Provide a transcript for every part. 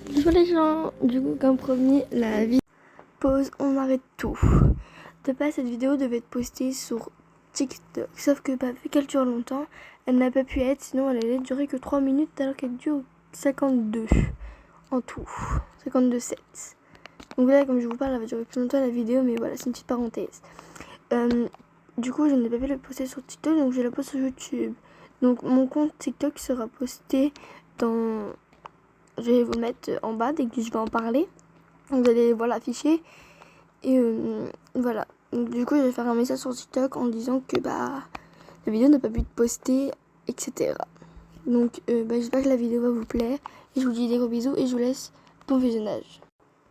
Bonjour les gens, du coup comme promis, la vie pause, on arrête tout. De base cette vidéo devait être postée sur TikTok, sauf que vu qu'elle dure longtemps, elle n'a pas pu être, sinon elle allait durer que 3 minutes alors qu'elle dure 52 en tout, 52,7. Donc là comme je vous parle, elle va durer plus longtemps la vidéo, mais voilà, c'est une petite parenthèse. Du coup je n'ai pas pu la poster sur TikTok, donc je la poste sur YouTube. Donc mon compte TikTok sera posté dans... Je vais vous le mettre en bas dès que je vais en parler. Vous allez voir l'afficher. Et voilà. Donc, du coup, je vais faire un message sur TikTok en disant que la vidéo n'a pas pu être postée, etc. Donc j'espère que la vidéo va vous plaire. Et je vous dis des gros bisous et je vous laisse bon visionnage.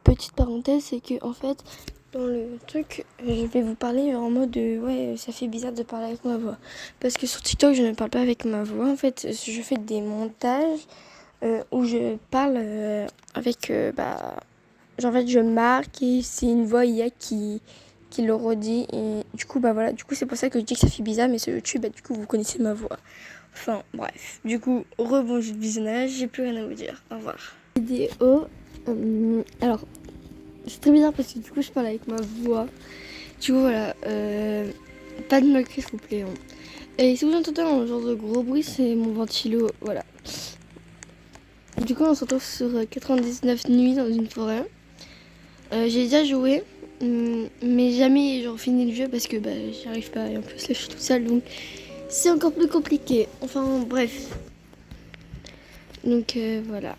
Petite parenthèse, c'est que en fait, dans le truc, je vais vous parler en mode ouais, ça fait bizarre de parler avec ma voix. Parce que sur TikTok, je ne parle pas avec ma voix. En fait, je fais des montages où je parle avec genre en fait je marque et c'est une voix IA qui le redit et du coup voilà, du coup c'est pour ça que je dis que ça fait bizarre, mais sur YouTube du coup vous connaissez ma voix. Enfin bref, du coup rebonjour de visionnage, j'ai plus rien à vous dire, au revoir. Vidéo, alors c'est très bizarre parce que du coup je parle avec ma voix. Du coup voilà, pas de moquerie s'il vous plaît. Hein. Et si vous entendez un genre de gros bruit, c'est mon ventilo, voilà. Du coup on se retrouve sur 99 nuits dans une forêt. J'ai déjà joué, mais jamais genre fini le jeu parce que j'y arrive pas et en plus là je suis toute seule donc c'est encore plus compliqué. Enfin bref. Donc voilà.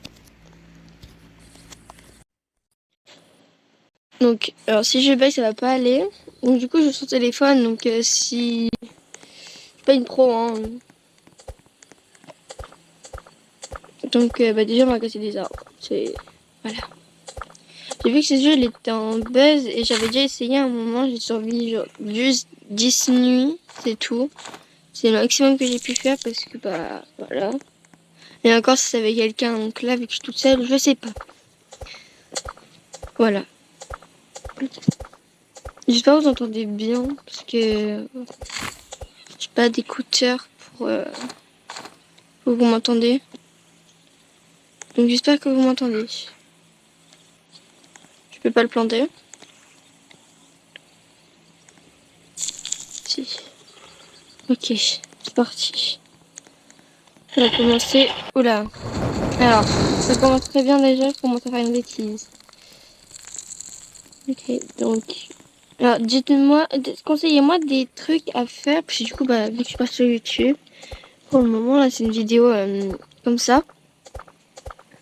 Donc alors si je bug ça va pas aller. Donc du coup je suis sur téléphone donc si je suis pas une pro hein. Donc déjà on va casser des arbres. C'est voilà. J'ai vu que ce jeu il était en buzz et j'avais déjà essayé à un moment, j'ai survécu genre juste 10 nuits, c'est tout. C'est le maximum que j'ai pu faire parce que voilà. Et encore si c'est avec quelqu'un, donc là vu que je suis toute seule, je sais pas. Voilà. J'espère que vous entendez bien parce que j'ai pas d'écouteurs pour que vous m'entendez. Donc j'espère que vous m'entendez. Je peux pas le planter. Si. Ok, c'est parti. On va commencer. Oula. Alors, ça commence très bien déjà, je commence à faire une bêtise. Ok, donc... Alors, dites-moi, conseillez-moi des trucs à faire, parce que du coup, vu que je suis pas sur YouTube, pour le moment, là, c'est une vidéo comme ça,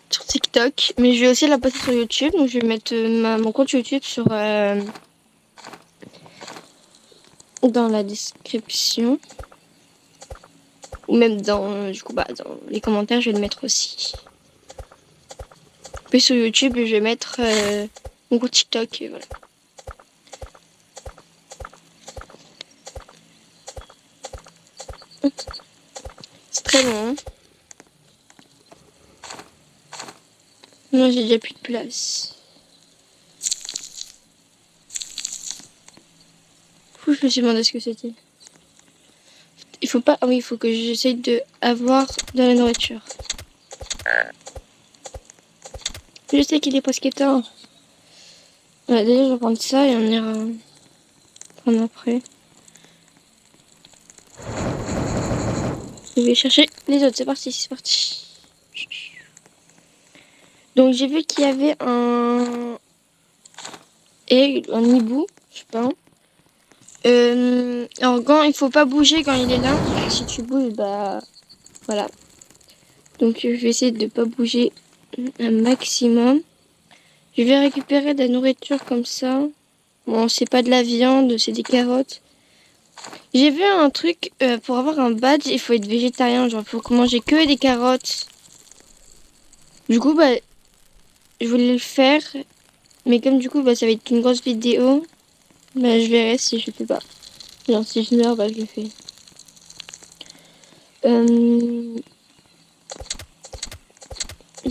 sur TikTok, mais je vais aussi la poster sur YouTube, donc je vais mettre mon compte YouTube dans la description, ou même dans les commentaires, je vais le mettre aussi. Puis sur YouTube, je vais mettre mon compte TikTok, et voilà. C'est très long, hein. Moi, j'ai déjà plus de place. Je me suis demandé ce que c'était. Il faut pas... Ah oui, il faut que j'essaye de avoir de la nourriture. Je sais qu'il est presque tard. Ouais, déjà, je vais prendre ça et on ira prendre après. Je vais chercher les autres. C'est parti, c'est parti. Donc, j'ai vu qu'il y avait un hibou, je sais pas. Alors, quand il faut pas bouger quand il est là. Si tu bouges, voilà. Donc, je vais essayer de pas bouger un maximum. Je vais récupérer de la nourriture comme ça. Bon, c'est pas de la viande, c'est des carottes. J'ai vu un truc, pour avoir un badge, il faut être végétarien. Genre, il faut manger que des carottes. Du coup, je voulais le faire. Mais comme du coup, ça va être une grosse vidéo, je verrai si je le fais pas. Genre, si je meurs, je le fais.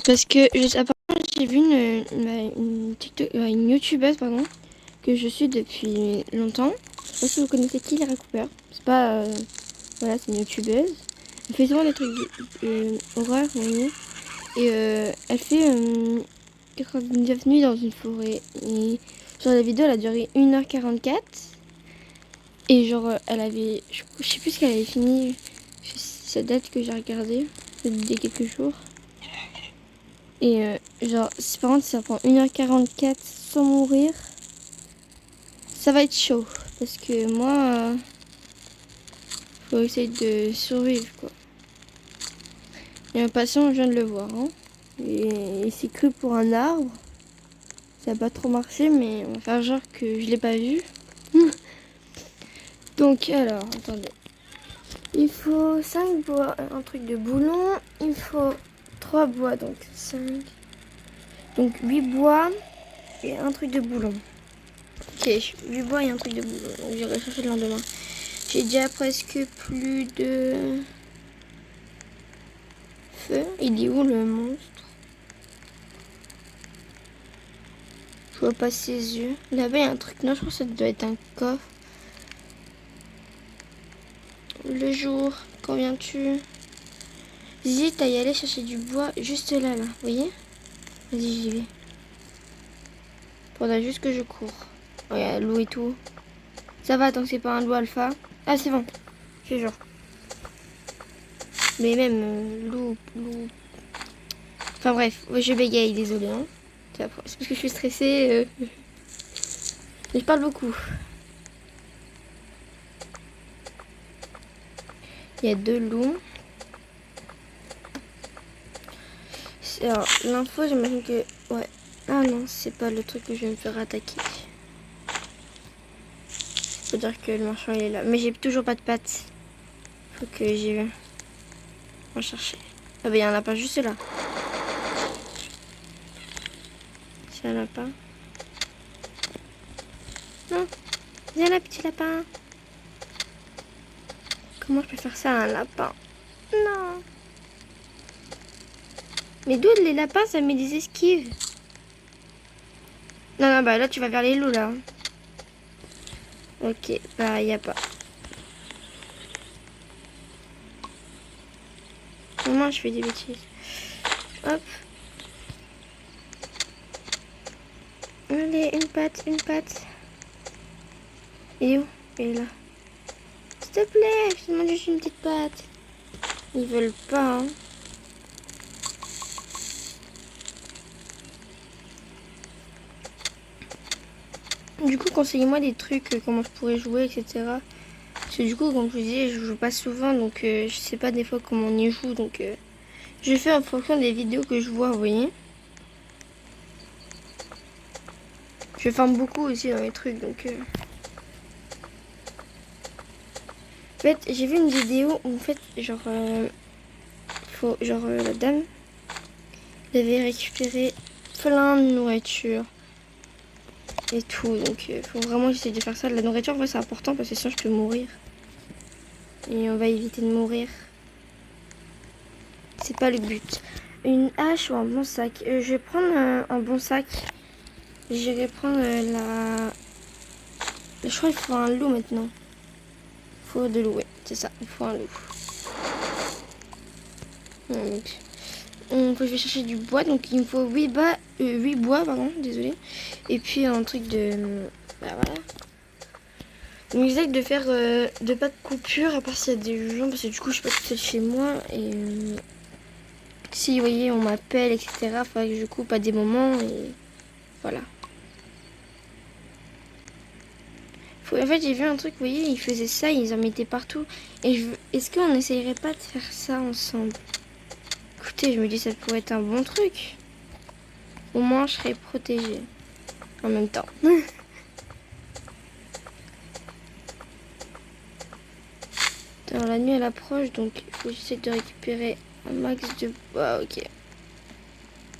Parce que, apparemment, j'ai vu une youtubeuse, pardon, que je suis depuis longtemps. Je sais pas si vous connaissez qui, Lara Cooper. C'est pas... voilà, c'est une youtubeuse. Elle fait souvent des trucs horreur, vous voyez. Et elle fait 99 nuits dans une forêt. Et genre la vidéo elle a duré 1h44. Et genre elle avait... Je sais plus ce qu'elle avait fini. Ça date que j'ai regardé. Il y a quelques jours. Et genre si par contre ça prend 1h44 sans mourir, ça va être chaud. Parce que moi... faut essayer de survivre quoi. Et un patient, je viens de le voir. Hein. Et il s'est cru pour un arbre. Ça n'a pas trop marché, mais on va faire genre que je l'ai pas vu. Donc alors, attendez. Il faut 5 bois, un truc de boulon. Il faut 3 bois, donc 5. Donc 8 bois et un truc de boulon. Ok, 8 bois et un truc de boulon. Donc j'irai chercher le lendemain. J'ai déjà presque plus de feu. Il est où le monstre? Je vois pas ses yeux. Là-bas, il y a un truc. Non, je pense que ça doit être un coffre. Le jour, quand viens-tu? J'hésite à y aller chercher du bois juste là, vous voyez? Vas-y, j'y vais. Faudra juste que je cours. Oh, il y a l'eau et tout. Ça va tant que c'est pas un loup alpha. Ah, c'est bon. C'est genre. Mais même loup. Enfin bref, je bégaye, désolé. Hein. C'est parce que je suis stressée. Mais je parle beaucoup. Il y a 2 loups. Alors, l'info, j'imagine que... Ouais. Ah non, c'est pas le truc que je vais me faire attaquer. Faut dire que le marchand, il est là. Mais j'ai toujours pas de pattes. Faut que j'y vais. On va chercher. Ah bah, il y a un lapin juste là. C'est un lapin. Non. Viens là, petit lapin. Comment je peux faire ça à un lapin? Non. Mais d'où les lapins, ça met des esquives? Non, bah là, tu vas vers les loups, là. Ok, bah, y a pas. Moi, je fais des bêtises. Hop. Allez, une patte, une patte. Et où? Et là. S'il te plaît, je te demande juste une petite patte. Ils veulent pas, hein. Du coup, conseillez-moi des trucs, comment je pourrais jouer, etc. Parce que du coup, comme je vous disais, je joue pas souvent, donc je sais pas des fois comment on y joue, donc je fais en fonction des vidéos que je vois, vous voyez. Je farme beaucoup aussi dans les trucs, donc... En fait, j'ai vu une vidéo où, en fait, genre... la dame... Elle avait récupéré plein de nourriture. Et tout, donc faut vraiment que j'essaie de faire ça. La nourriture, en vrai, c'est important parce que sinon je peux mourir. Et on va éviter de mourir. C'est pas le but. Une hache ou un bon sac. Je vais prendre un bon sac. J'irai prendre la... Je crois qu'il faut un loup maintenant. Il faut de loup, ouais. C'est ça, il faut un loup. Donc, je vais chercher du bois. Donc il me faut 8 bois, pardon, désolé. Et puis un truc de... Bah voilà. Donc j'essaie de faire de pas de coupure à part s'il y a des gens. Parce que du coup je suis pas toute seule chez moi. Et si vous voyez on m'appelle, etc. Il faudrait que je coupe à des moments. Et voilà. En fait j'ai vu un truc, vous voyez, ils faisaient ça, ils en mettaient partout. Et est-ce qu'on n'essayerait pas de faire ça ensemble? Écoutez, je me dis ça pourrait être un bon truc. Au moins je serais protégée. En même temps. Alors la nuit elle approche, donc il faut que j'essaie de récupérer un max de bois. Ok.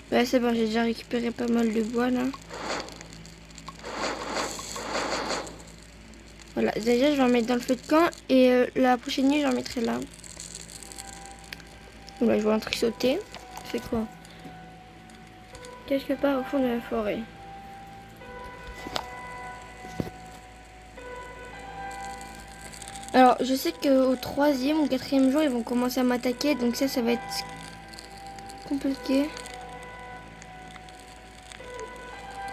Bah c'est bon, j'ai déjà récupéré pas mal de bois là. Voilà, déjà je vais en mettre dans le feu de camp et la prochaine nuit j'en mettrai là. Donc là je vois un truc sauter. C'est quoi? Quelque part au fond de la forêt. Alors je sais qu'au 3e ou 4e jour ils vont commencer à m'attaquer, donc ça va être compliqué.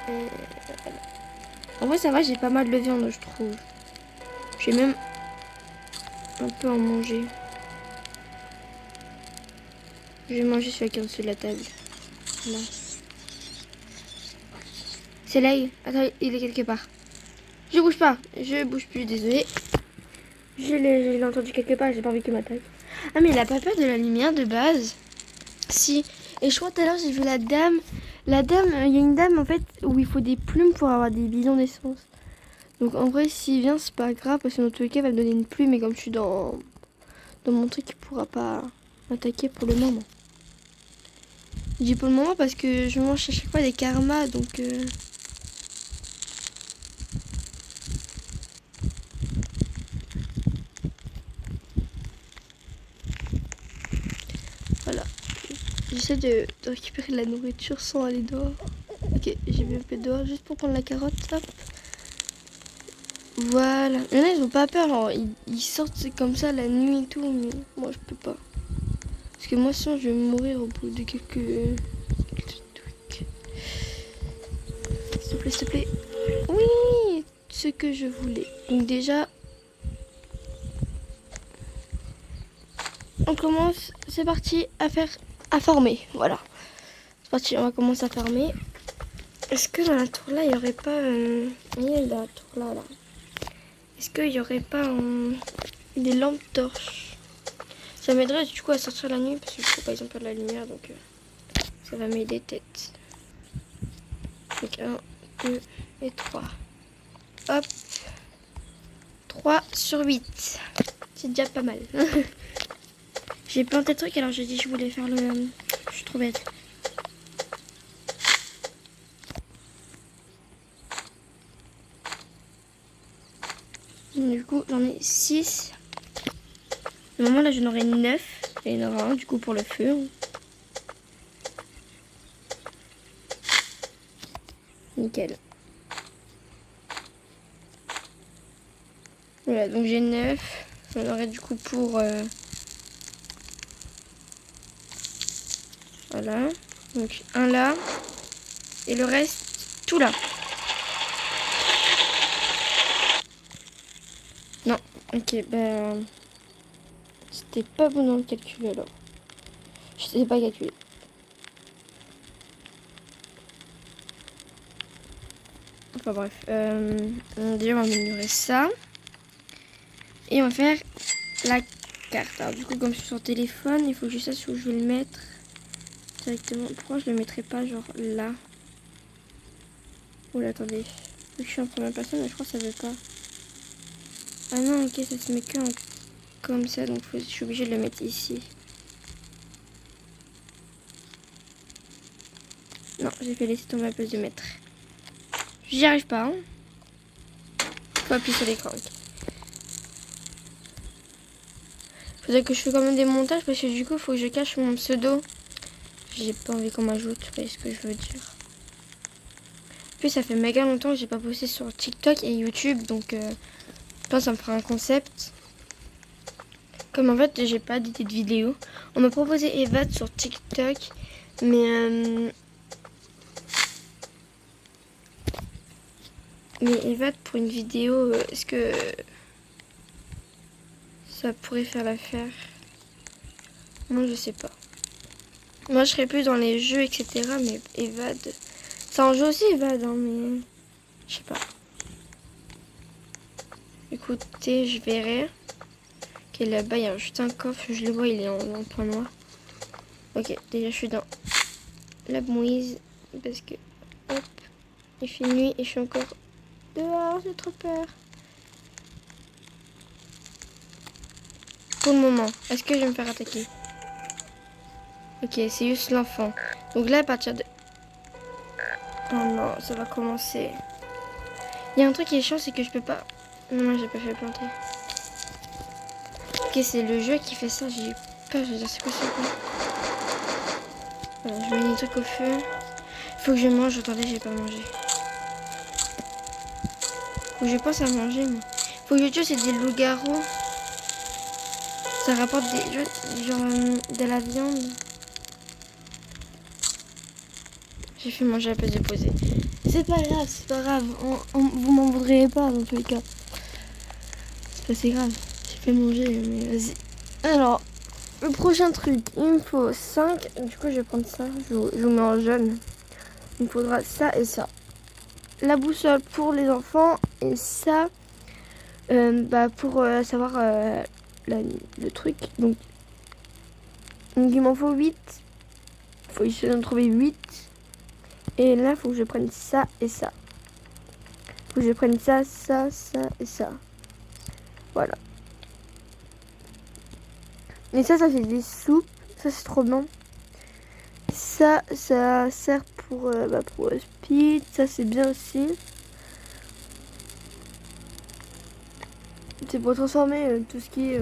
Et voilà. En vrai, ça va, j'ai pas mal de viande, je trouve. J'ai même un peu en manger. Je vais manger celui qui est au-dessus de la table. Là. C'est là, attends, il est quelque part. Je bouge pas, je bouge plus, désolé. Je l'ai entendu quelque part, j'ai pas envie qu'il m'attaque. Ah, mais il a pas peur de la lumière de base. Si. Et je crois tout à l'heure, j'ai vu la dame. La dame, il y a une dame en fait où il faut des plumes pour avoir des bidons d'essence. Donc en vrai, s'il vient, c'est pas grave parce que dans tous les cas, il va me donner une plume. Et comme je suis dans mon truc, il pourra pas m'attaquer pour le moment. Je dis pour le moment parce que je mange à chaque fois des karmas, donc. Voilà. J'essaie de récupérer de la nourriture sans aller dehors. Ok, j'ai mis un peu dehors juste pour prendre la carotte. Hop. Voilà. Il y en a, ils ont pas peur. Alors, ils sortent comme ça la nuit et tout, mais moi, je peux pas. Parce que moi, sinon, je vais mourir au bout de quelques trucs. S'il te plaît, s'il te plaît. Oui, ce que je voulais. Donc déjà, on commence. C'est parti à farmer. Voilà. C'est parti, on va commencer à farmer. Est-ce que dans la tour là, il n'y aurait pas... Il y a dans la tour là, là. Est-ce qu'il n'y aurait pas des lampes torches? Ça m'aiderait du coup à sortir la nuit parce que je trouve pas ils ont peur de la lumière, donc ça va m'aider tête. Donc 1, 2 et 3. Hop. 3 sur 8. C'est déjà pas mal. J'ai planté de trucs alors j'ai dit que je voulais faire le... Je suis trop bête. Du coup j'en ai 6. Au moment là j'en aurai 9. Et il y en aura un du coup pour le feu. Nickel. Voilà, donc j'ai 9. J'en aurai du coup pour... Voilà. Donc un là. Et le reste, tout là. Non. Ok, ben... C'était pas bon dans le calcul alors. Je sais pas calculer. Enfin bref. Déjà on va améliorer ça. Et on va faire la carte. Alors du coup comme je suis sur téléphone, il faut que je sache où je vais le mettre directement. Pourquoi je le mettrai pas genre là? Oula attendez. Vu que je suis en première personne, mais je crois que ça veut pas. Ah non ok ça se met que comme ça, donc je suis obligée de le mettre ici. Non, j'ai fait laisser tomber à la place de mettre. J'y arrive pas. Hein. Faut appuyer sur l'écran. Faudrait que je fasse quand même des montages parce que du coup, il faut que je cache mon pseudo. J'ai pas envie qu'on m'ajoute, vous voyez ce que je veux dire. En plus, ça fait méga longtemps que j'ai pas posté sur TikTok et YouTube, donc je pense que ça me fera un concept. Comme en fait, j'ai pas d'idée de vidéo. On m'a proposé Evad sur TikTok, mais Evad pour une vidéo, est-ce que ça pourrait faire l'affaire? Moi, je sais pas. Moi, je serais plus dans les jeux, etc. Mais Evad, ça en joue aussi Evad, hein, mais je sais pas. Écoutez, je verrai. Ok, là-bas, il y a juste un coffre. Je le vois, il est en point noir. Ok, déjà, je suis dans la mouise. Parce que, hop, il fait nuit et je suis encore dehors. J'ai trop peur. Pour le moment, est-ce que je vais me faire attaquer? Ok, c'est juste l'enfant. Donc là, à partir de... Oh non, ça va commencer. Il y a un truc qui est chiant, c'est que je peux pas... Non, j'ai pas fait planter. Ok, c'est le jeu qui fait ça. J'ai peur, je veux dire, c'est quoi ça quoi. Voilà, je mets des trucs au feu. Faut que je mange. Attendez, j'ai pas mangé. Faut que je pense à manger. Mais... Faut que je tue, c'est des loups-garous. Ça rapporte genre de la viande. J'ai fait manger à la place de poser. C'est pas grave, c'est pas grave. Vous m'en voudriez pas dans tous les cas. C'est pas si grave. J'ai fait manger, mais vas-y. Alors, le prochain truc, il me faut 5. Du coup, je vais prendre ça. Je vous mets en jaune. Il me faudra ça et ça. La boussole pour les enfants et ça pour savoir le truc. Donc, il m'en faut 8. Il faut essayer d'en trouver 8. Et là, il faut que je prenne ça et ça. Il faut que je prenne ça, ça, ça et ça. Voilà. Et ça fait des soupes. Ça, c'est trop bien. Ça sert pour speed. Ça, c'est bien aussi. C'est pour transformer tout ce qui est...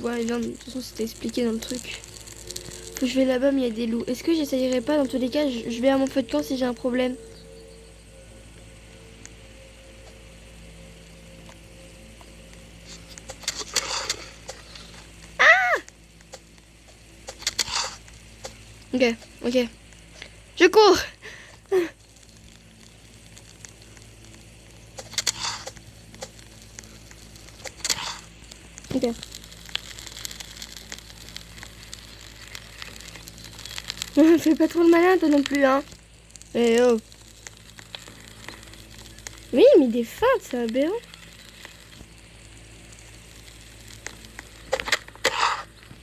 ouais, bien, de toute façon, c'était expliqué dans le truc. Faut que je vais là-bas, mais il y a des loups. Est-ce que j'essayerai pas? Dans tous les cas, je vais à mon feu de camp si j'ai un problème. Ok, ok. Je cours. Ok. Fais pas trop le malin, toi non plus, hein. Eh oh. Oui, mais des feintes, c'est aberrant.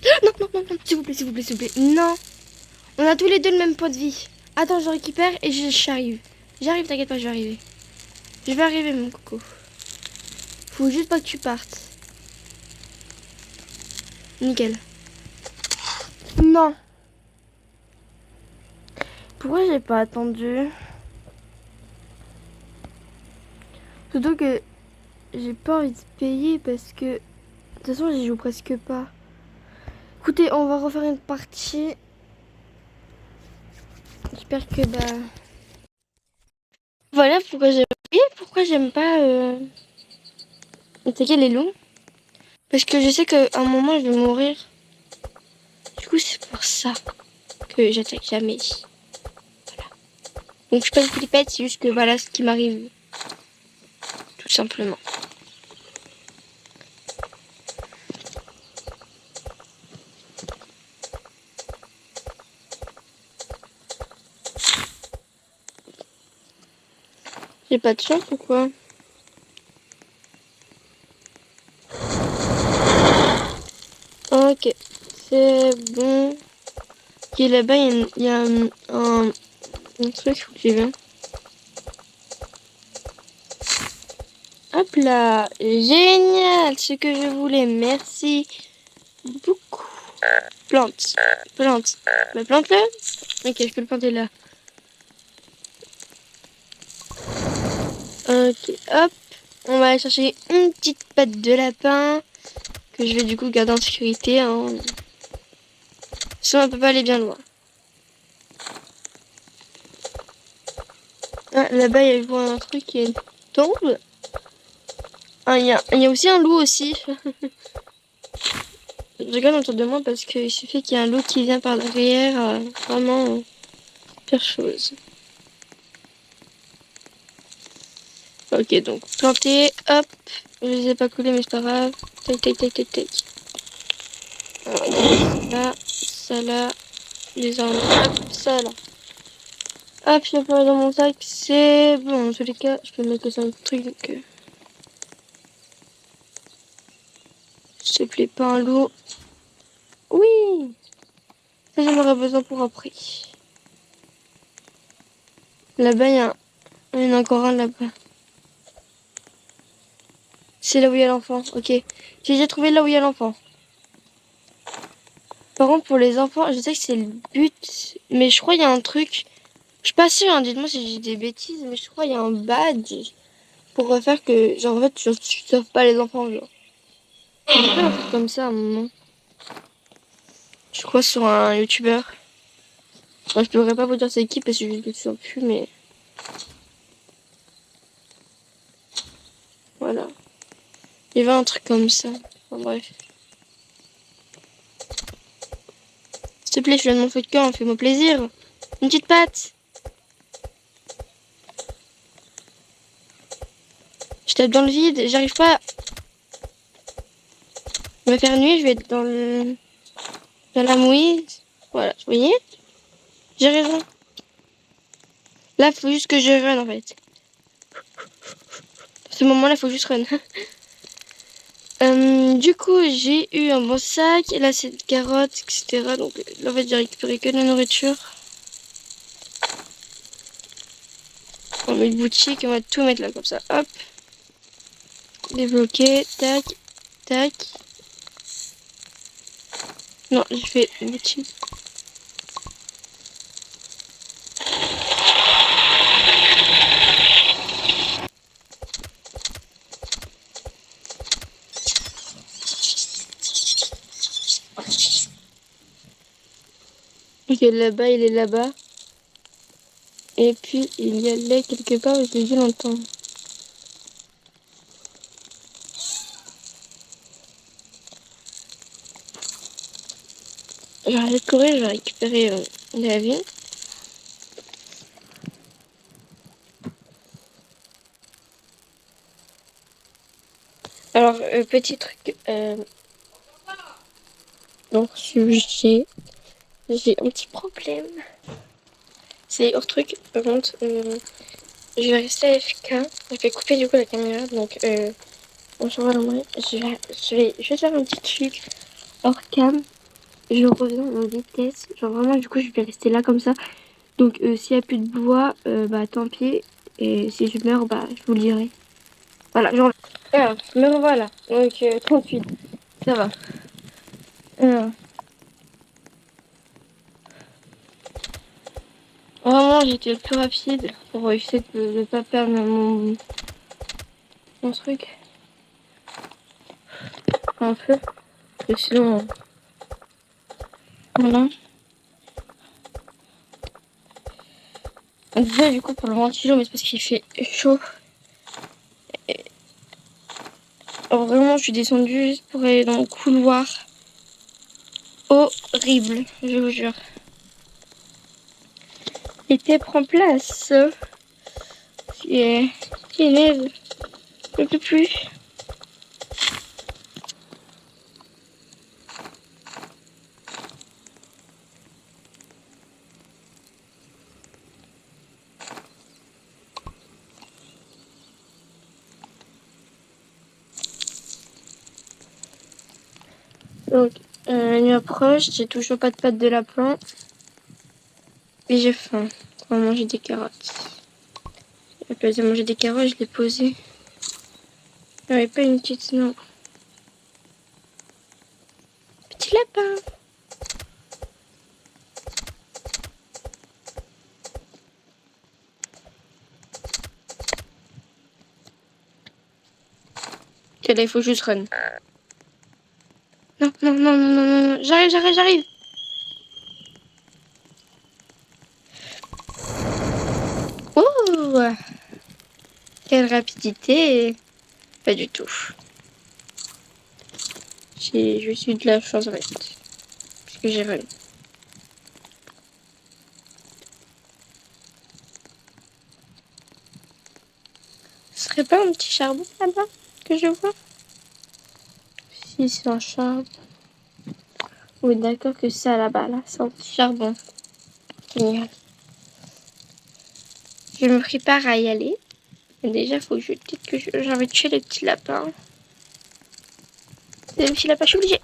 Non, non, non, non, s'il vous plaît, s'il vous plaît, s'il vous plaît. Non. On a tous les deux le même point de vie. Attends, je récupère et j'arrive. J'arrive, t'inquiète pas, je vais arriver. Je vais arriver, mon coco. Faut juste pas que tu partes. Nickel. Non. Pourquoi j'ai pas attendu? Surtout que j'ai pas envie de payer parce que... De toute façon, j'y joue presque pas. Écoutez, on va refaire une partie. J'espère que voilà pourquoi j'aime pas attaquer les loups. Parce que je sais qu'à un moment je vais mourir. Du coup c'est pour ça que j'attaque jamais. Voilà. Donc je suis pas une flippette, c'est juste que voilà ce qui m'arrive. Tout simplement. J'ai pas de chance ou quoi? Ok, c'est bon. Ok, là-bas il y a un truc, faut que j'y vais. Hop là, génial, ce que je voulais, merci beaucoup. Plante. Bah, plante-le. Ok, je peux le planter là. Ok, hop. On va aller chercher une petite patte de lapin que je vais du coup garder en sécurité. Hein. Sinon, on peut pas aller bien loin. Ah, là-bas, il y a un truc qui tombe. Ah, il y a aussi un loup aussi. Je regarde autour de moi parce qu'il suffit qu'il y ait un loup qui vient par derrière. Vraiment, pire chose. Ok, donc planter, hop. Je les ai pas coulés, mais c'est pas grave. Tac, tac, tac, tac, tac. Là, ça là, les armes, hop, ça là. Hop, je vais dans mon sac, c'est bon. En tous les cas, je peux mettre que 5 trucs. Donc, s'il te plaît, pas un loup. Oui, ça j'en aurais besoin pour après. Là-bas, il y en a encore un là-bas. C'est là où il y a l'enfant, ok. J'ai déjà trouvé là où il y a l'enfant. Par contre, pour les enfants, je sais que c'est le but, mais je crois qu'il y a un truc. Je suis pas sûre, hein, dites-moi si j'ai des bêtises, mais je crois qu'il y a un badge pour faire que, genre, en fait, tu sauves pas les enfants, genre. J'ai fait un truc comme ça à un moment. Je crois sur un youtubeur. Enfin, je devrais pas vous dire c'est qui parce que je ne me souviens plus, mais. Voilà. Il y avait un truc comme ça. Enfin, bref. S'il te plaît, je viens de mon feu de camp, fais-moi plaisir. Une petite patte. tape dans le vide, j'arrive pas. Il va faire nuit, je vais être dans la mouise. Voilà, vous voyez? J'ai raison. Là, il faut juste que je run en fait. À ce moment-là, il faut juste run. Du coup, j'ai eu un bon sac. Et là, c'est des carottes, etc. Donc là, en fait, j'ai récupéré que de la nourriture. On met une boutique, on va tout mettre là comme ça. Hop. Débloquer. Tac. Tac. Non, j'ai fait une boutique. Ok, là-bas, il est là-bas. Et puis, il y a là quelque part, je l'ai vu longtemps. J'arrête de courir, je vais récupérer la vie. Alors, petit truc. Donc, j'ai un petit problème. C'est hors truc. Par contre, je vais rester AFK. Je vais couper du coup la caméra. Donc, on se voit dans le je vais juste faire un petit truc hors cam. Je reviens en vitesse. Genre vraiment, du coup, je vais rester là comme ça. Donc, s'il n'y a plus de bois, bah tant pis. Et si je meurs, bah je vous le dirai. Voilà, genre. Alors, me revoilà. Donc, 38. Ça va. Alors. Vraiment, j'étais le plus rapide pour essayer de ne pas perdre mon truc. Un peu. Et sinon. Voilà. Déjà, du coup, pour le ventilo, mais c'est parce qu'il fait chaud. Alors, vraiment, je suis descendue juste pour aller dans le couloir. Horrible, je vous jure. Et t'es prend place. Qui est nez. Je peux plus. Donc, la nuit approche, j'ai toujours pas de pâte de lapin. Et j'ai faim. On va manger des carottes. À la place de manger des carottes, je l'ai posé. Il n'y avait pas une petite, non. Petit lapin. Ok, là, il faut juste run. Non, non, non, non, non, non. J'arrive. Oh, quelle rapidité. Pas du tout. J'ai juste eu de la chance en fait. Parce que j'ai run. Ce serait pas un petit charbon là-bas que je vois? Si, c'est un charbon. Oui, d'accord que ça là-bas, là, c'est un petit charbon. Génial. Je me prépare à y aller. Mais déjà, faut que je dise que j'ai envie de tuer les petits lapins. Les petits lapins, je suis obligée.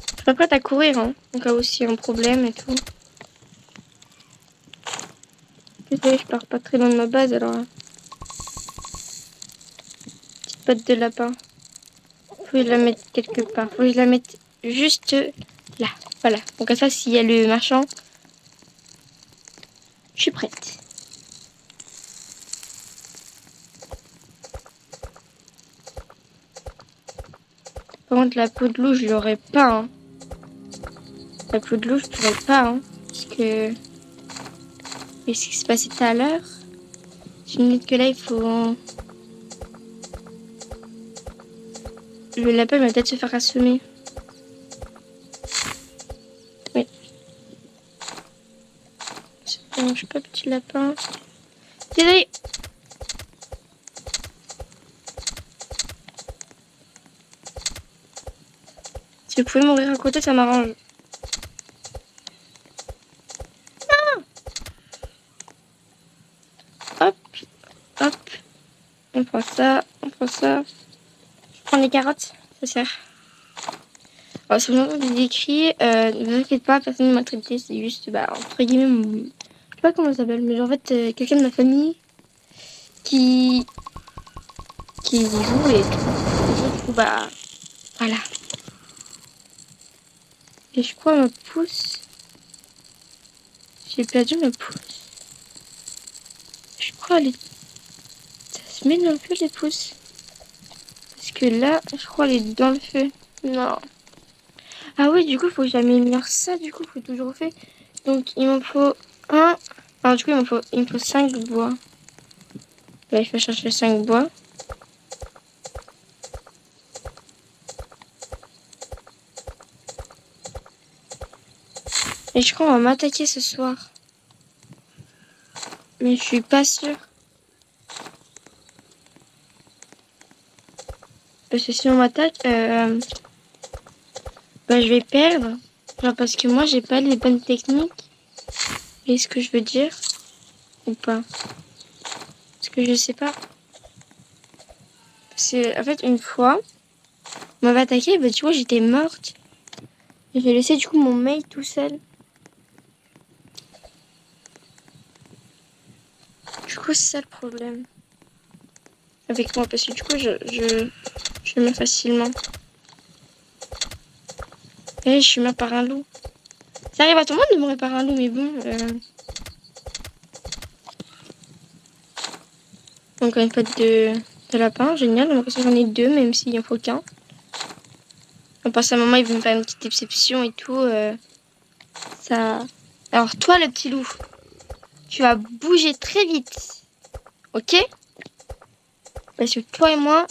Je suis pas prête à courir, hein. En cas où s'il y a un problème et tout. Désolée, je pars pas très loin de ma base alors. Hein. Petite patte de lapin. Faut que je la mette quelque part. Faut que je la mette juste là. Voilà. Donc comme ça, s'il y a le marchand, je suis prête. Par contre, la peau de loup, je l'aurais pas. Hein. La peau de loup, je pourrais pas. Hein. Parce que... Et ce qui s'est passé tout à l'heure. Je me dis que là, il faut... Le lapin va peut-être se faire assommer. mange pas, petit lapin. Désolé. Si vous pouvez mourir à côté, ça m'arrange. Hop, hop. On prend ça, on prend ça. Je prends les carottes, ça sert. Alors, sur le nom des écrits, ne vous inquiétez pas, personne ne m'a traité, c'est juste, entre guillemets, je sais pas comment ça s'appelle, mais en fait, quelqu'un de ma famille qui joue et tout. Du coup, voilà. Et je crois ma pousse. J'ai perdu ma pousse. Je crois elle est... Ça se met dans le feu, les pousses. Parce que là, je crois elle est dans le feu. Non. Ah oui, du coup, il faut jamais m'améliore ça. Du coup, il faut toujours faire. Donc, il m'en faut un. Alors, du coup, il me faut 5 bois. Là, il faut chercher 5 bois. Et je crois qu'on va m'attaquer ce soir. Mais je suis pas sûre. Parce que si on m'attaque, je vais perdre. Genre parce que moi, j'ai pas les bonnes techniques. Et ce que je veux dire ou pas? Parce que je sais pas. C'est en fait une fois, on m'avait attaqué, tu vois, j'étais morte. Et j'ai laissé du coup mon mail tout seul. Du coup, c'est ça le problème. Avec moi, parce que du coup, je meurs facilement. Et je suis mort par un loup. Ça arrive à tout le monde de mourir par un loup, mais bon. Encore une patte de lapin, génial. Donc j'en ai 2, même s'il en faut qu'un. On passe à un moment, ils vont me faire une petite exception et tout. Ça. Alors toi, le petit loup, tu vas bouger très vite. Ok? Parce que toi et moi,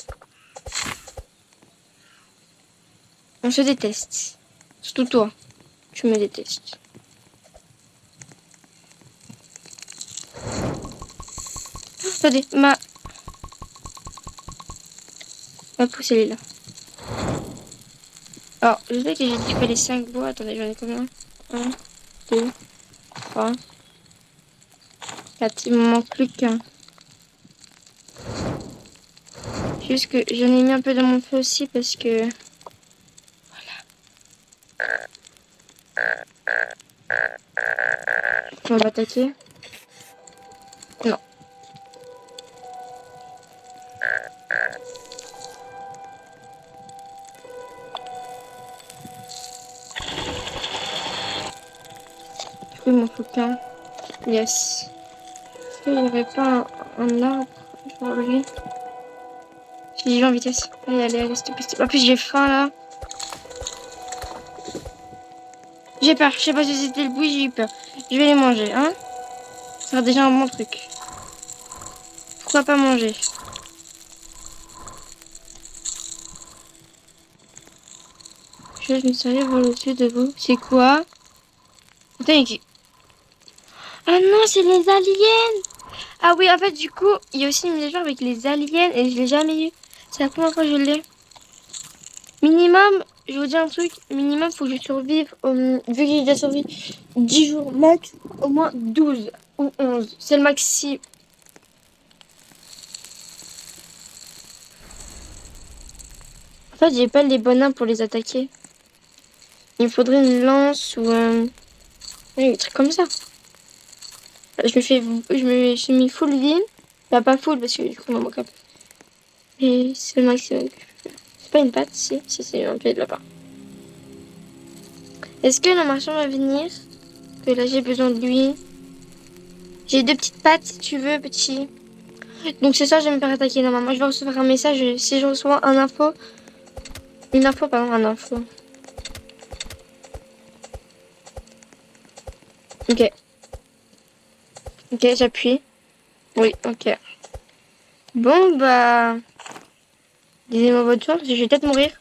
on se déteste. Surtout toi, tu me détestes. Attendez, ma pousse, elle est là. Alors, je sais que j'ai dit qu'il fallait 5 bois. Attendez, j'en ai combien? 1, 2, 3, 4. Il me manque plus qu'un. Juste que j'en ai mis un peu dans mon feu aussi parce que... Voilà. On va attaquer. Non. Du coup, il m'en faut qu'un. Yes. Est-ce qu'il n'y aurait pas un arbre? Je vais enlever. J'y vais en vitesse. Allez, allez, s'il te plaît. En plus, j'ai faim là. J'ai peur. Je sais pas si c'était le bruit, j'ai eu peur. Je vais les manger, hein. Ça sera déjà un bon truc. Pourquoi pas manger? Je me suis voir au-dessus de vous. C'est quoi? Attends, ah non, c'est les aliens! Ah oui, en fait, du coup, il y a aussi une mise à jour avec les aliens et je l'ai jamais eu. C'est la première fois que je l'ai. Minimum, je vous dis un truc, minimum, faut que je survive, vu que j'ai déjà survécu 10 jours max, au moins 12 ou 11. C'est le maxi. En fait, j'ai pas les bonnes armes pour les attaquer. Il me faudrait une lance ou oui, des trucs comme ça. Je suis mis full vie. Bah, pas full parce que du coup, il m'en manque un peu. Et c'est le maximum que je peux faire. C'est pas une patte, si c'est un pied de lapin. Est-ce que le marchand va venir? Que là, j'ai besoin de lui. J'ai 2 petites pattes si tu veux, petit. Donc c'est ça, je vais me faire attaquer normalement. Je vais recevoir un message si je reçois un info. Une info, pardon, un info. Ok. Ok, j'appuie. Oui, ok. Bon, disez-moi votre chance, je vais peut-être mourir.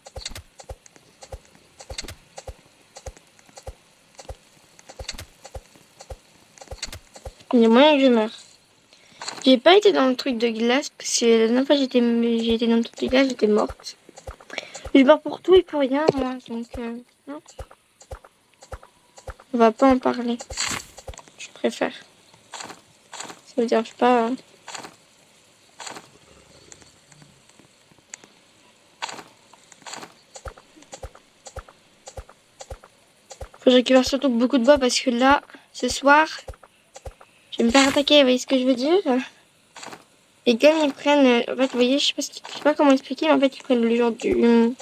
Il y a moyen que je meure. J'ai pas été dans le truc de glace parce que la dernière fois j'ai été dans le truc de glace, j'étais morte. Je meurs pour tout et pour rien, moi, donc non. On va pas en parler. Je préfère. Ça me dérange pas. Faut que je récupère surtout beaucoup de bois parce que là, ce soir, je vais me faire attaquer, vous voyez ce que je veux dire? Et comme ils prennent, en fait, vous voyez, je sais pas comment expliquer, mais en fait, ils prennent le genre du...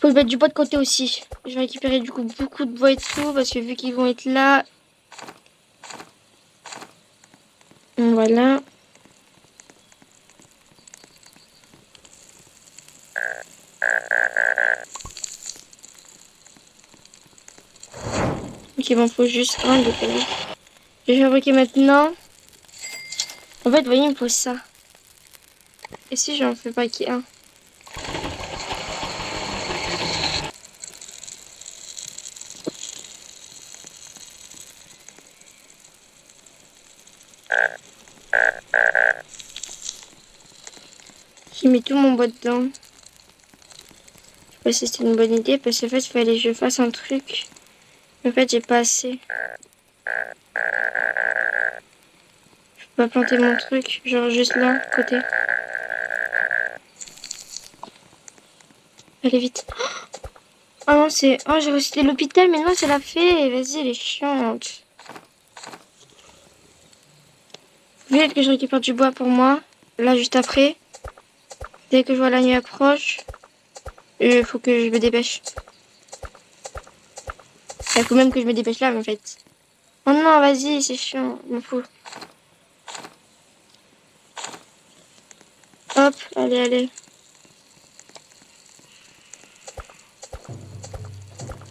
Faut mettre du bois de côté aussi. Je vais récupérer du coup beaucoup de bois et tout, parce que vu qu'ils vont être là... Voilà. Donc il m'en faut juste un de payer. Je vais fabriquer maintenant. En fait, vous voyez, il me faut ça. Et si j'en fais fabriquer un? J'ai mis tout mon bois dedans. Je sais pas si c'était une bonne idée, parce qu'en fait, il fallait que je fasse un truc. En fait, j'ai pas assez. Je peux pas planter mon truc, genre juste là, côté. Allez, vite. Oh non, c'est... Oh, j'ai reçu l'hôpital, mais non, c'est la fée. Vas-y, elle est chiante. Vite que je récupère du bois pour moi. Là, juste après. Dès que je vois la nuit approche, il faut que je me dépêche. Il faut même que je me dépêche là, mais en fait. Oh non, vas-y, c'est chiant. Je m'en fous. Hop, allez, allez.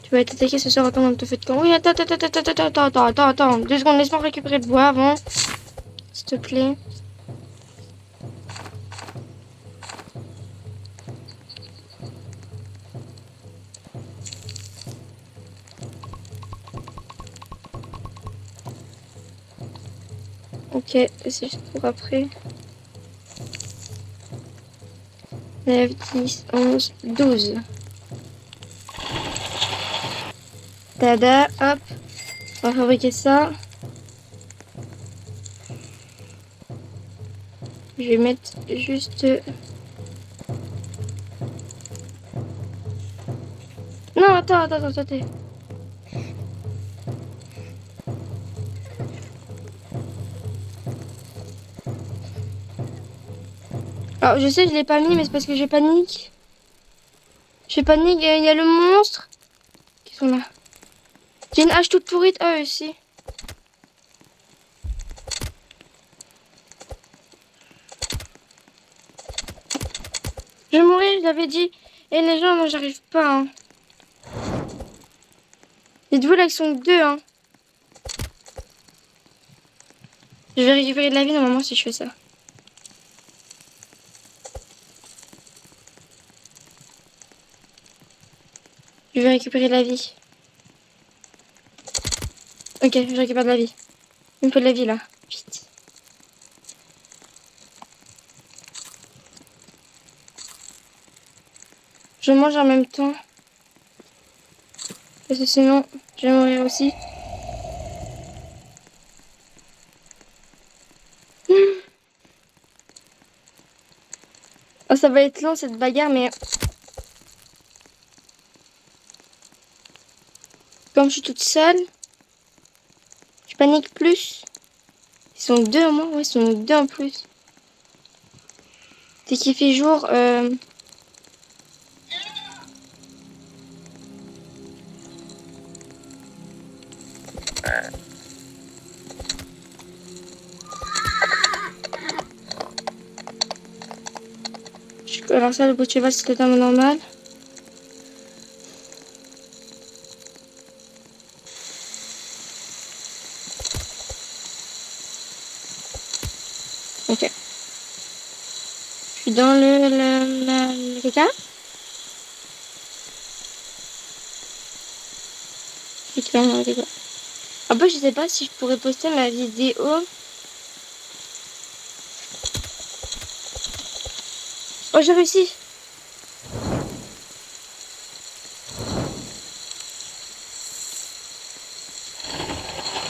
Tu vas être attaqué ce soir, attends, on te fait de camp. Oui, attends. 2 secondes, laisse-moi récupérer le bois avant. S'il te plaît. Ok, c'est juste pour après. 9, 10, 11, 12. Tada, hop. On va fabriquer ça. Je vais mettre juste... Non, attends. Alors, je sais, je l'ai pas mis, mais c'est parce que je panique. Je panique, il y a le monstre. Qui sont là. J'ai une hache toute pourrite, eux aussi. Je vais mourir, je l'avais dit. Et les gens, moi, j'arrive pas. Hein. Dites-vous là, ils sont 2. Hein. Je vais récupérer de la vie normalement si je fais ça. Je vais récupérer de la vie. Ok, je récupère de la vie. Il me faut de la vie là. Vite. Je mange en même temps. Parce que sinon, je vais mourir aussi. Oh, ça va être long cette bagarre, mais... Comme je suis toute seule, je panique plus. Ils sont 2 en moins, ouais, ils sont 2 en plus. Dès qu'il fait jour, alors ça, le bout de cheval, c'est totalement normal. Ok. Je suis dans le caca. Je suis clairement dans le caca. Après, je sais pas si je pourrais poster ma vidéo. Oh, j'ai réussi.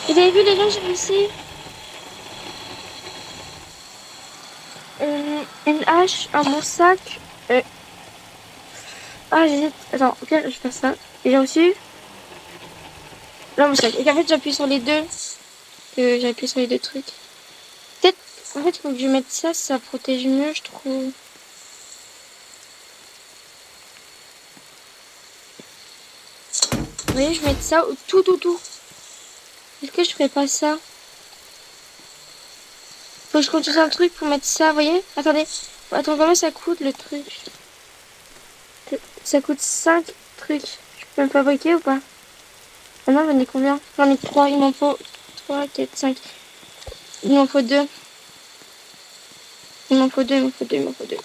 Vous avez vu les gens, j'ai réussi. Une hache à mon sac. Ah, j'hésite. Attends, ok, je fais ça. Et j'ai reçu. Là, mon sac. Et en fait, j'appuie sur les deux. J'appuie sur les deux trucs. Peut-être, en fait, il faut que je mette ça, ça protège mieux, je trouve. Vous voyez, je mets ça au tout. Est-ce que je ferais pas ça? Faut que je construise un truc pour mettre ça, vous voyez? Attendez. Attends, combien ça coûte le truc? Ça coûte 5 trucs. Je peux le fabriquer ou pas? Ah non, j'en ai combien? J'en ai 3. Il m'en faut 3, 4, 5. Il m'en faut 2. Il m'en faut 2, il m'en faut 2, il m'en faut 2.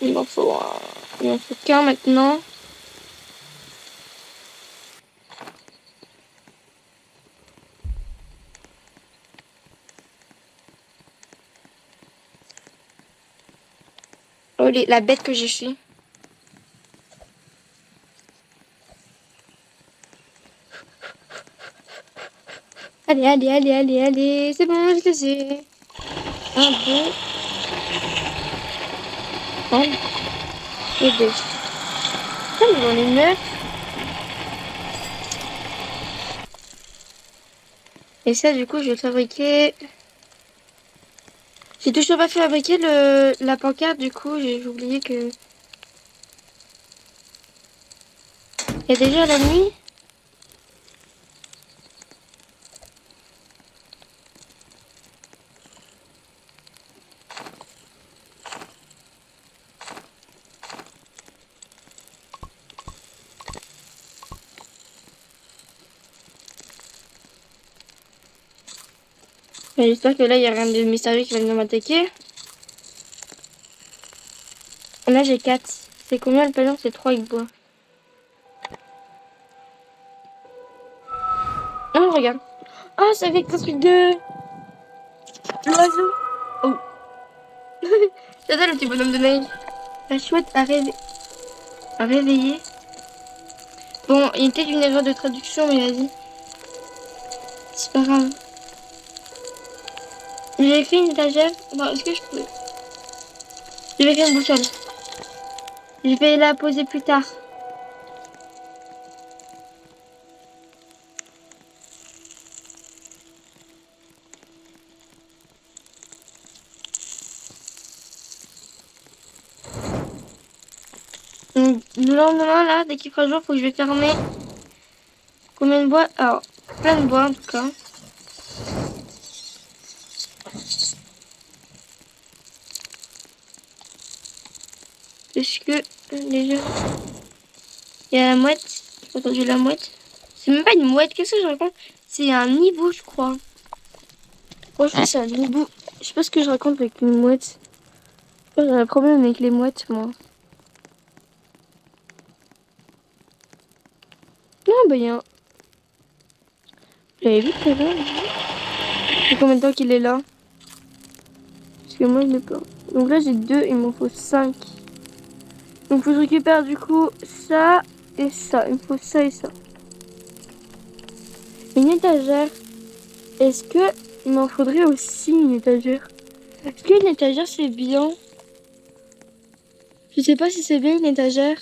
Il m'en faut qu'un maintenant. Oh, la bête que je suis. Allez. C'est bon, je les ai. Un, deux. Un. Et deux. Ah, mais j'en ai 9. Et ça, du coup, je vais le fabriquer. J'ai toujours pas fait fabriquer la pancarte, du coup, j'ai oublié que... Il y a déjà la nuit. J'espère que là, il n'y a rien de mystérieux qui va venir m'attaquer. Là, j'ai 4. C'est combien le palier? C'est 3 avec bois. Oh, regarde. Oh, c'est avec un truc de... L'oiseau. Oh. J'adore le petit bonhomme de neige. La chouette a réveillé. Bon, il était une erreur de traduction, mais vas-y. C'est pas grave. J'ai fait une étagère. Bon, est-ce que je peux... Je vais faire une boussole. Je vais la poser plus tard. Le lendemain, là, dès qu'il fera jour, faut que je vais fermer. Combien de bois? Alors, plein de bois en tout cas. Parce que déjà, il y a la mouette. J'ai entendu la mouette. C'est même pas une mouette, qu'est-ce que je raconte? C'est un hibou, je crois. Franchement, c'est un hibou. Je sais pas ce que je raconte avec une mouette. J'ai un problème avec les mouettes, moi. Non, bah, il y a un... J'avais vu tout à l'heure. Ça fait combien de temps qu'il est là? Parce que moi, je l'ai pas. Donc là, j'ai 2, il m'en faut 5. Donc, faut que je récupère du coup ça et ça. Il me faut ça et ça. Une étagère. Est-ce que il m'en faudrait aussi une étagère? Est-ce qu'une étagère c'est bien? Je sais pas si c'est bien une étagère.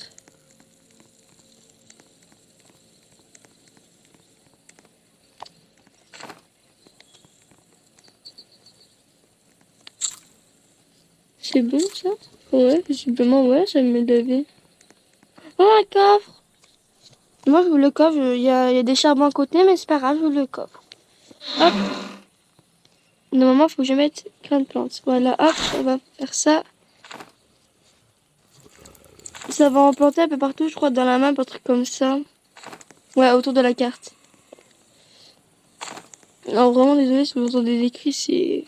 C'est bon ça? Ouais, visiblement ouais, ça me laver. Oh, un coffre! Moi je veux le coffre, il y a des charbons à côté, mais c'est pas grave, je veux le coffre. Hop! Normalement, il faut que je mette plein de plantes. Voilà, hop, on va faire ça. Ça va en planter un peu partout, je crois, dans la map, un truc comme ça. Ouais, autour de la carte. Alors vraiment désolé si vous entendez des cris, c'est...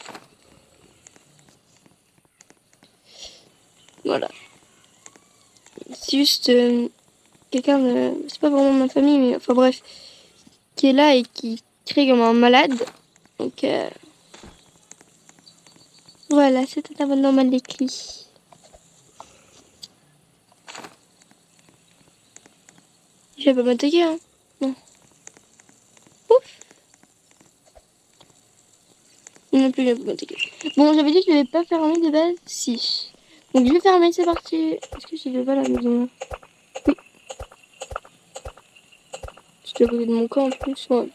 Voilà. C'est juste quelqu'un de... C'est pas vraiment ma famille, mais enfin bref. qui est là et qui crie comme un malade. Donc voilà, c'est totalement normal les cris. Je vais pas m'attaquer, hein. Non. Ouf. Non plus, je vais pas m'attaquer. Bon, j'avais dit que je vais pas fermer de base. Si. Donc je vais fermer, c'est parti. Est-ce que je vais pas la maison? Oui. J'étais à côté de mon camp en plus. Ouais.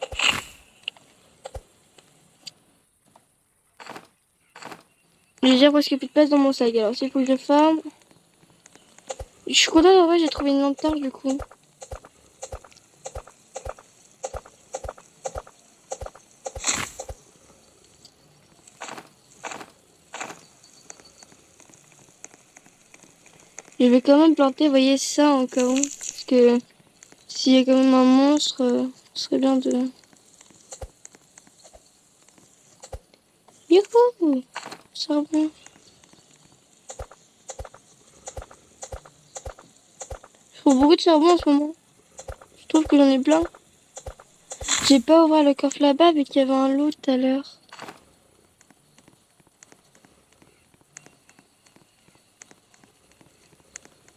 J'ai déjà presque plus de place dans mon sac. Alors s'il faut que je ferme. Je suis contente, en vrai, j'ai trouvé une lampe torche du coup. Je vais quand même planter, vous voyez, ça en cas où. Parce que s'il y a quand même un monstre, ce serait bien de... Youhou! Charbon. Je trouve beaucoup de charbon en ce moment. Je trouve que j'en ai plein. J'ai pas ouvert le coffre là-bas vu qu'il y avait un loup tout à l'heure.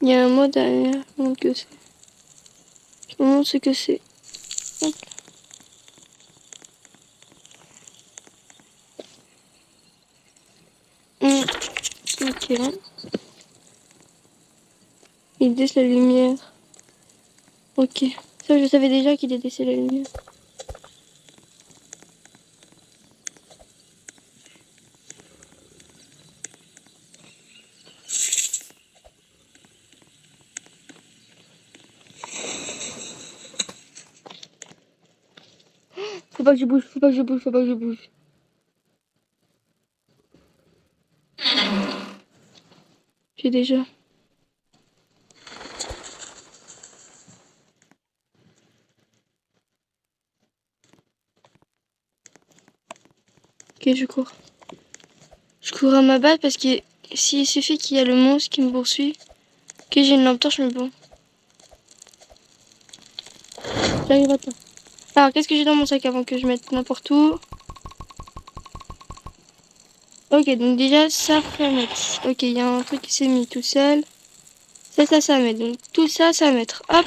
Il y a un mot derrière. Je me demande que c'est. Je me demande ce que c'est. Hop. Ok. Il déteste la lumière. Ok. Ça, je savais déjà qu'il détestait la lumière. Faut pas que je bouge, faut pas que je bouge, faut pas que je bouge. J'ai déjà. Ok, je cours. Je cours à ma base parce que s'il suffit qu'il y a le monstre qui me poursuit. Ok, j'ai une lampe torche, mais bon. J'arrive à temps. Alors, qu'est-ce que j'ai dans mon sac avant que je mette n'importe où? Ok, donc déjà, ça faut mettre. Ok, il y a un truc qui s'est mis tout seul. Ça met. Donc tout ça, ça va mettre. Hop.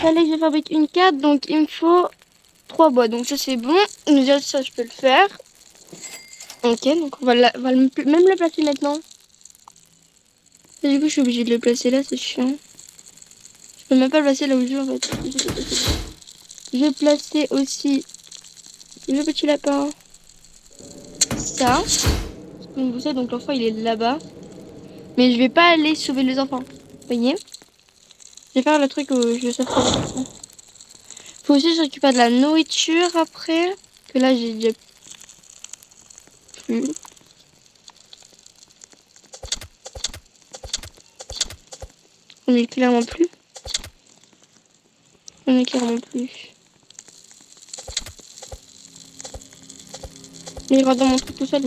Fallait que je fabrique une carte, donc il me faut 3 bois. Donc ça, c'est bon. Déjà, ça, je peux le faire. Ok, donc on va, même le placer maintenant. Et du coup, je suis obligée de le placer là, c'est chiant. Je peux même pas le placer là où je veux, en fait. Je vais placer aussi le petit lapin. Ça. Comme vous savez, donc l'enfant, il est là-bas. Mais je vais pas aller sauver les enfants. Vous voyez? Je vais faire le truc où je vais sortir. Faut aussi que je récupère de la nourriture après. Que là, j'ai déjà plus. On est clairement plus. On est clairement plus. Mais il rentre dans mon truc tout seul.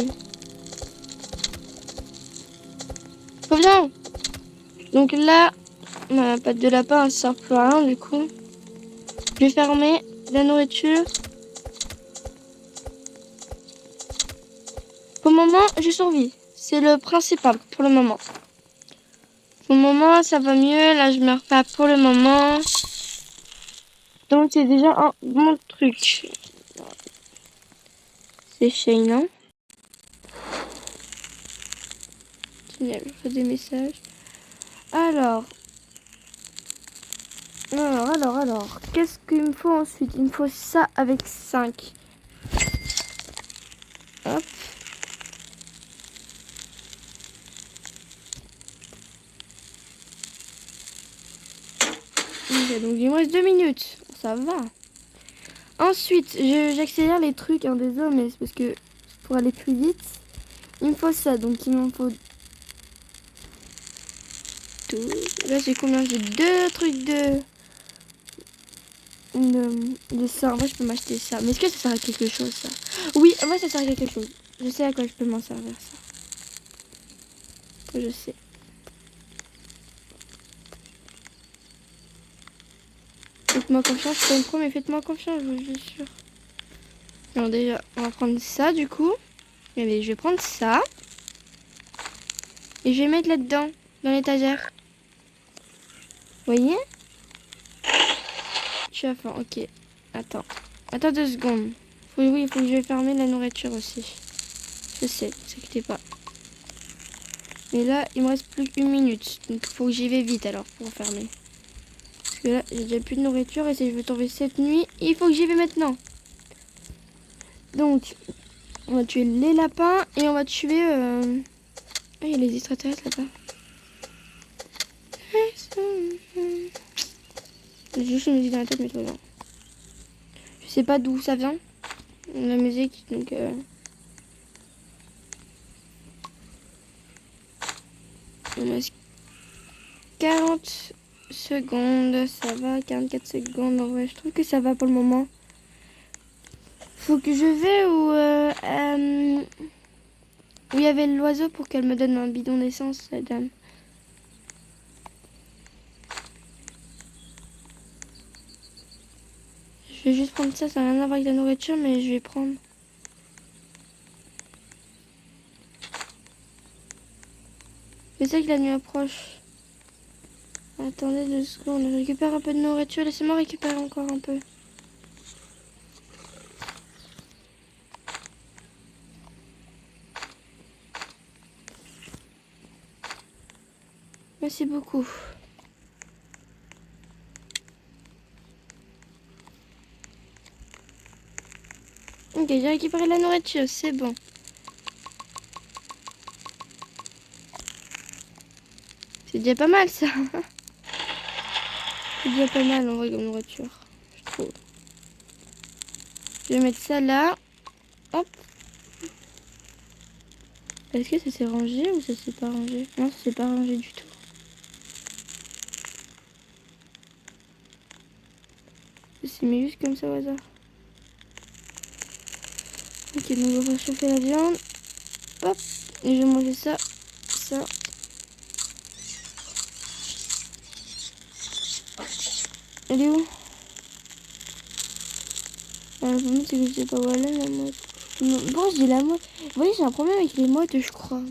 Faut bien. Donc là, ma patte de lapin, elle sert plus à rien du coup. Je vais fermer la nourriture. Pour le moment, je survis. C'est le principal pour le moment. Pour le moment, ça va mieux. Là, je meurs pas pour le moment. Donc, c'est déjà un bon truc. C'est Shane, hein? Génial, je fais des messages. Alors. Qu'est-ce qu'il me faut ensuite? Il me faut ça avec 5. Hop. Ok, donc il me reste 2 minutes. Ça va. Ensuite, j'accélère les trucs, hein, désolé, mais c'est parce que pour aller plus vite, il me faut ça. Donc il m'en faut 12. Là, j'ai combien? J'ai 2 trucs de ça. En vrai, je peux m'acheter ça. Mais est-ce que ça sert à quelque chose, ça? Oui, en vrai, ça sert à quelque chose. Je sais à quoi je peux m'en servir, ça. Je sais. Faites-moi confiance, c'est pas une pro, mais faites-moi confiance, je vous assure. Alors déjà, on va prendre ça du coup. Allez, je vais prendre ça. Et je vais mettre là-dedans, dans l'étagère. Vous voyez? Je suis à fond, ok. Attends. Attends 2 secondes. Oui, il faut que je vais fermer la nourriture aussi. Je sais, ne vous inquiétez pas. Mais là, il me reste plus qu'1 minute. Donc il faut que j'y vais vite alors pour fermer. Parce que là, j'ai déjà plus de nourriture. Et si je veux tomber cette nuit, il faut que j'y vais maintenant. Donc, on va tuer les lapins et on va tuer... Ah, il y a les extraterrestres là-bas. J'ai juste une musique dans la tête, mais tout va bien. Je sais pas d'où ça vient, la musique, donc... Il me reste 40 secondes, ça va, 44 secondes, en vrai, je trouve que ça va pour le moment. Faut que je vais où il y avait l'oiseau pour qu'elle me donne un bidon d'essence, la dame. Je vais juste prendre ça, ça n'a rien à voir avec la nourriture, mais je vais prendre. C'est ça que la nuit approche. Attendez 2 secondes, je récupère un peu de nourriture, laissez-moi récupérer encore un peu. Merci beaucoup. Ok, j'ai récupéré la nourriture, c'est bon. C'est déjà pas mal ça. C'est déjà pas mal en vrai comme nourriture, je trouve. Je vais mettre ça là. Hop. Est-ce que ça s'est rangé ou ça s'est pas rangé? Non, ça s'est pas rangé du tout. Ça s'est mis juste comme ça au hasard. Ok, donc on va réchauffer la viande. Hop. Et je vais manger ça. Ça. Elle est où? Le problème c'est que je sais pas où elle est la mode. Bon, je dis la mode. Vous voyez, j'ai un problème avec les modes, je crois.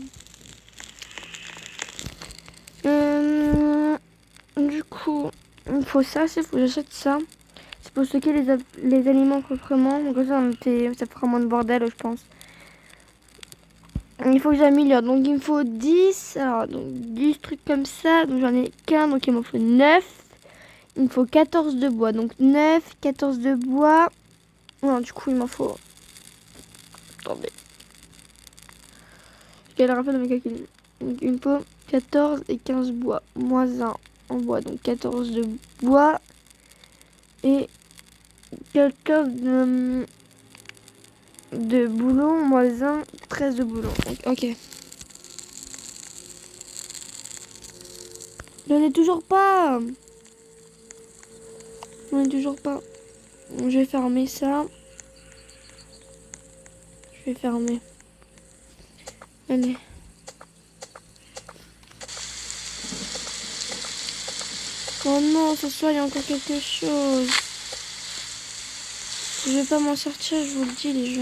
Du coup, il faut ça, il faut que j'achète ça. C'est pour stocker les aliments proprement. Donc ça fera moins de bordel, je pense. Il faut que j'améliore. Donc il me faut 10. Alors, donc 10 trucs comme ça. Donc j'en ai qu'un, donc il m'en faut 9. Il me faut 14 de bois. Donc 9, 14 de bois. Non, du coup, il m'en faut... Attendez. Je galère un peu dans mes calculs. Donc il me faut 14 et 15 bois. Moins 1 en bois. Donc 14 de bois. Et 14 de boulot. Moins 1, 13 de boulot. Ok. J'en ai toujours pas. J'en ai toujours pas. Je vais fermer ça. Je vais fermer. Allez. Oh non, ce soir il y a encore quelque chose. Je vais pas m'en sortir, je vous le dis les gens.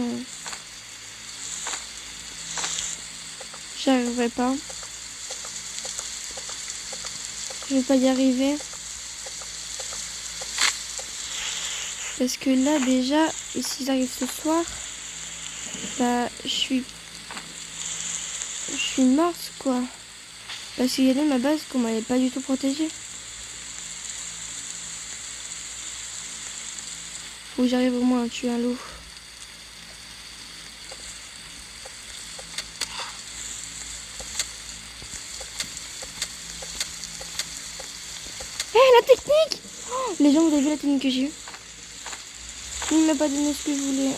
J'y arriverai pas. Je vais pas y arriver. Parce que là déjà, et s'ils arrivent ce soir, bah je suis morte quoi. Parce qu'il y a dans ma base qu'on m'avait pas du tout protégée. Faut que j'arrive au moins à tuer un loup. La technique! Oh, les gens, vous avez vu la technique que j'ai eue? Il m'a pas donné ce que je voulais.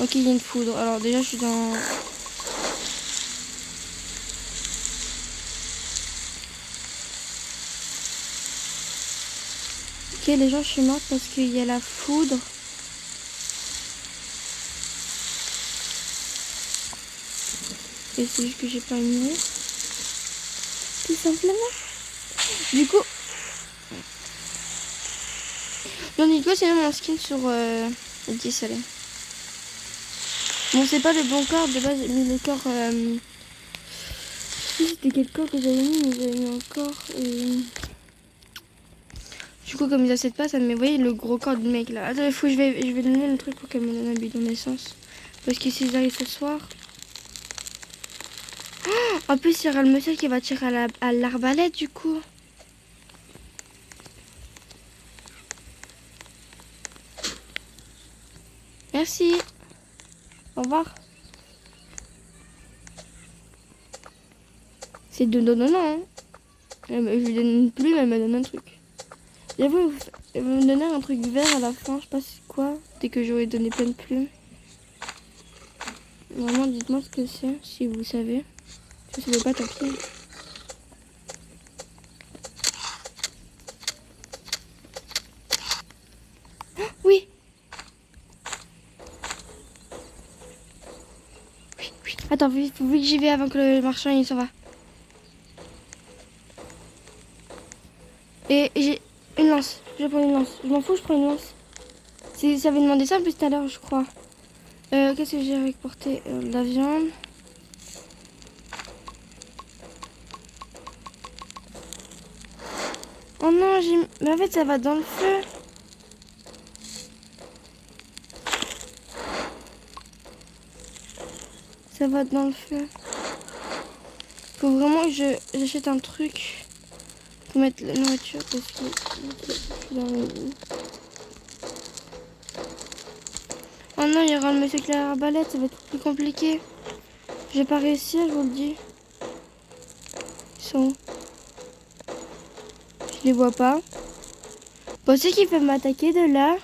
Ok, il y a une foudre. Alors déjà, je suis dans... Ok, les gens, je suis morte parce qu'il y a la foudre. Et c'est juste que j'ai pas mis. Tout simplement. Du coup... Non, Nico, c'est même mon skin sur 10, allez. Bon, c'est pas le bon corps de base, j'ai mis le corps. C'était quel corps que j'avais mis, mais j'avais mis encore. Du coup, comme il a cette pas, ça me met, vous voyez, le gros corps du mec là. Attends, il faut que je vais donner le truc pour qu'elle me donne un bidon d'essence. Parce que si j'arrive ce soir. Oh, en plus, il y aura le monsieur qui va tirer à l'arbalète du coup. Merci. Au revoir. C'est de non. Hein. Je lui donne une plume, elle me donne un truc. J'avoue, elle va me donner un truc vert à la fin, je sais pas c'est quoi. Dès que j'aurai donné plein de plumes. Vraiment, dites-moi ce que c'est, si vous savez. Si vous savez pas, tant pis. Oh, oui. Oui. Attends, vite que j'y vais avant que le marchand il s'en va. Et j'ai une lance. Je prends une lance. Je m'en fous, je prends une lance. Ça avait demandé ça en plus tout à l'heure, je crois. Qu'est-ce que j'ai réporté de la viande. Oh non, mais en fait, ça va dans le feu. Ça va dans le feu. Faut vraiment que j'achète un truc pour mettre la nourriture parce que dans le... Oh non, il y aura le monsieur qui a l'arbalète, ça va être plus compliqué. J'ai pas réussi, je vous le dis. Ils sont où? Je les vois pas. Pensez qu'ils peuvent m'attaquer de là?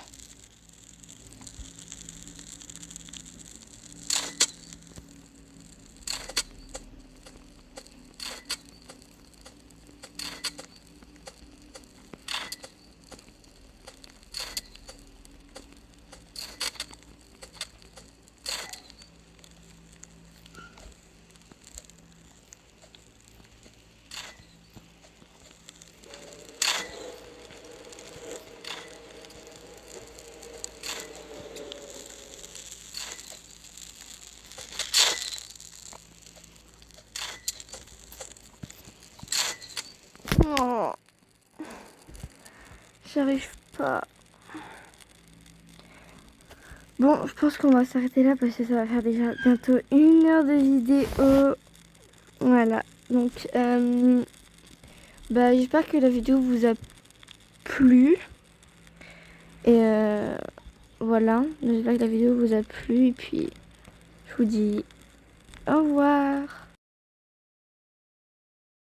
Oh, j'arrive pas. Bon, je pense qu'on va s'arrêter là parce que ça va faire déjà bientôt 1 heure de vidéo. Voilà, donc j'espère que la vidéo vous a plu. Et voilà, j'espère que la vidéo vous a plu. Et puis, je vous dis au revoir.